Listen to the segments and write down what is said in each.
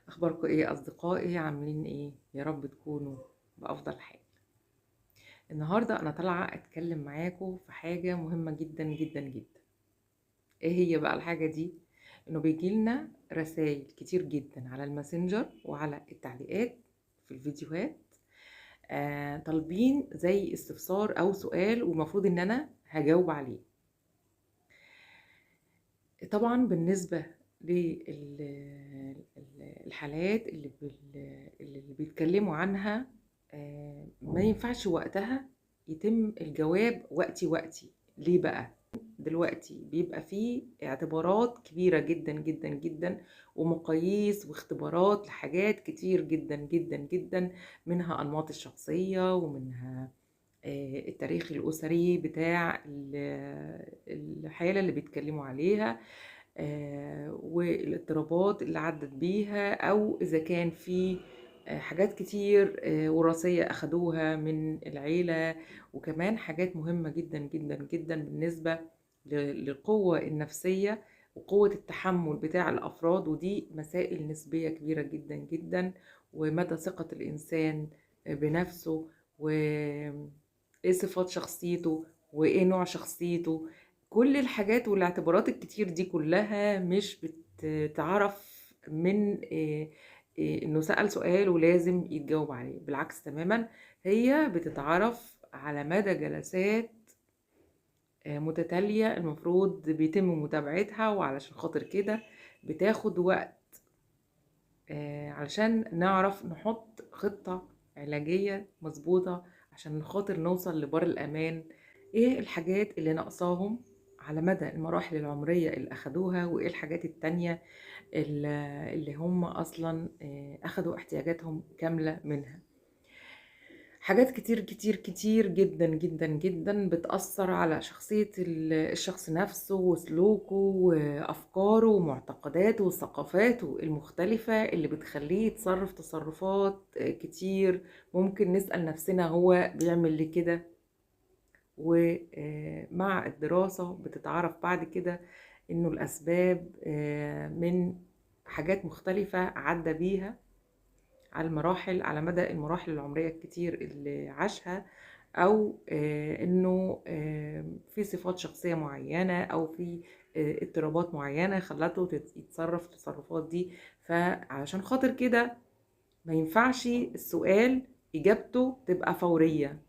اخباركم ايه اصدقائي؟ عاملين ايه؟ يا رب تكونوا بافضل حال. النهارده انا طالعه اتكلم معاكم في حاجه مهمه جدا جدا جدا. ايه هي بقى الحاجه دي؟ انه بيجيلنا رسائل كتير جدا على الماسنجر وعلى التعليقات في الفيديوهات، طالبين زي استفسار او سؤال ومفروض ان انا هجاوب عليه. طبعا بالنسبة للحالات اللي بيتكلموا عنها، ما ينفعش وقتها يتم الجواب وقتي. ليه بقى؟ دلوقتي بيبقى فيه اعتبارات كبيرة جدا جدا جدا ومقاييس واختبارات لحاجات كتير جدا جدا جدا، منها أنماط الشخصية ومنها التاريخ الأسري بتاع الحالة اللي بيتكلموا عليها، والاضطرابات اللي عدت بيها، أو إذا كان في حاجات كتير وراثية أخدوها من العيلة، وكمان حاجات مهمة جدا جدا جدا بالنسبة للقوة النفسية وقوة التحمل بتاع الأفراد. ودي مسائل نسبية كبيرة جدا جدا، ومدى ثقة الإنسان بنفسه، وإيه صفات شخصيته، وإيه نوع شخصيته. كل الحاجات والاعتبارات الكتير دي كلها مش بتعرف من انه سأل سؤال ولازم يتجاوب عليه، بالعكس تماما. هي بتتعرف على مدى جلسات متتالية المفروض بيتم متابعتها، وعلشان خاطر كده بتاخد وقت علشان نعرف نحط خطة علاجية مظبوطة عشان خاطر نوصل لبر الأمان. ايه الحاجات اللي ناقصاهم على مدى المراحل العمرية اللي أخدوها، وايه الحاجات التانية اللي هم أصلا أخدوا احتياجاتهم كاملة منها. حاجات كتير كتير كتير جدا جدا جدا بتأثر على شخصية الشخص نفسه وسلوكه وأفكاره ومعتقداته وثقافاته المختلفة اللي بتخليه يتصرف تصرفات كتير. ممكن نسأل نفسنا هو بيعمل ليه كده؟ ومع الدراسة بتتعرف بعد كده إنه الأسباب من حاجات مختلفة عدى بيها على المراحل، على مدى المراحل العمرية الكتير اللي عاشها، أو إنه في صفات شخصية معينة أو في اضطرابات معينة خلته يتصرف التصرفات دي. فعشان خاطر كده ما ينفعش السؤال إجابته تبقى فورية.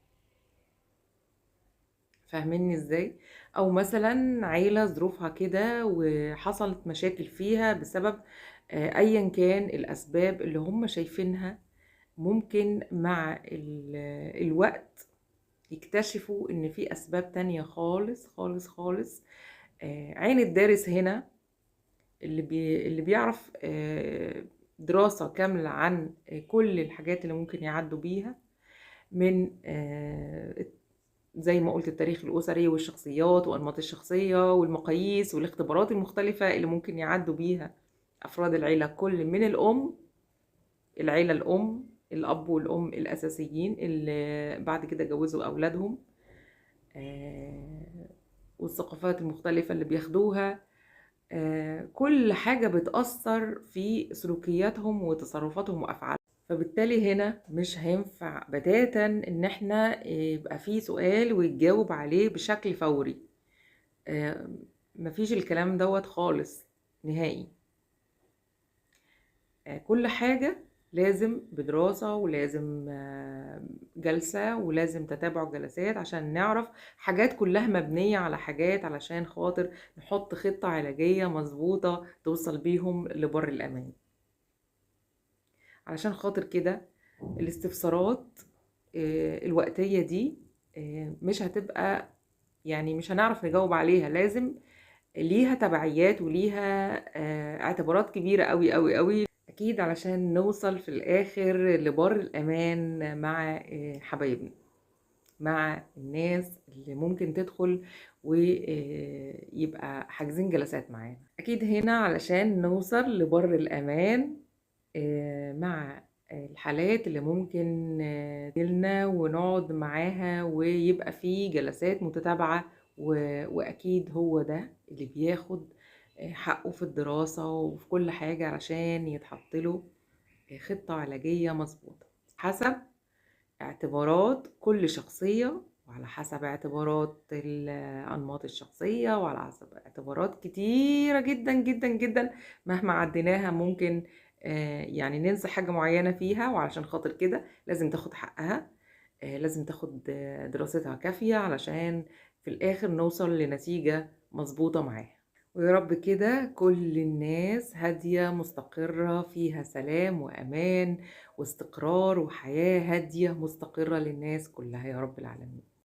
فاهميني ازاي؟ او مثلا عيلة ظروفها كده وحصلت مشاكل فيها بسبب ايا كان الاسباب اللي هم شايفينها، ممكن مع الوقت يكتشفوا ان في اسباب تانية خالص خالص خالص. عين الدارس هنا اللي بيعرف دراسة كاملة عن كل الحاجات اللي ممكن يعدوا بيها، من زي ما قلت التاريخ الأسري والشخصيات وأنماط الشخصية والمقاييس والاختبارات المختلفة اللي ممكن يعدوا بيها أفراد العيلة، كل من العيلة الأم، الأب والأم الأساسيين اللي بعد كده جوزوا أولادهم، والثقافات المختلفة اللي بياخدوها. كل حاجة بتأثر في سلوكياتهم وتصرفاتهم وأفعالهم. فبالتالي هنا مش هينفع بتاتا ان احنا يبقى فيه سؤال ويتجاوب عليه بشكل فوري. مفيش الكلام دوت خالص نهائي. كل حاجة لازم بدراسة، ولازم جلسة، ولازم تتابع جلسات عشان نعرف حاجات كلها مبنية على حاجات، علشان خاطر نحط خطة علاجية مظبوطة توصل بيهم لبر الأمان. علشان خاطر كده الاستفسارات الوقتية دي مش هتبقى، يعني مش هنعرف نجاوب عليها. لازم ليها تبعيات وليها اعتبارات كبيرة قوي قوي قوي اكيد، علشان نوصل في الاخر لبر الامان مع حبايبنا، مع الناس اللي ممكن تدخل ويبقى حاجزين جلسات معانا. اكيد هنا علشان نوصل لبر الامان مع الحالات اللي ممكن تجيلنا ونقعد معاها ويبقى فيه جلسات متتابعة، وأكيد هو ده اللي بياخد حقه في الدراسة وفي كل حاجة علشان يتحط له خطة علاجية مضبوطة، حسب اعتبارات كل شخصية، وعلى حسب اعتبارات أنماط الشخصية، وعلى حسب اعتبارات كتيرة جدًا، جدًا، جدًا مهما عديناها ممكن يعني ننسى حاجة معينة فيها، وعلشان خاطر كده لازم تاخد حقها، لازم تاخد دراستها كافية علشان في الآخر نوصل لنتيجة مضبوطة معاها. ويا رب كده كل الناس هادية مستقرة فيها سلام وأمان واستقرار وحياة هادية مستقرة للناس كلها يا رب العالمين.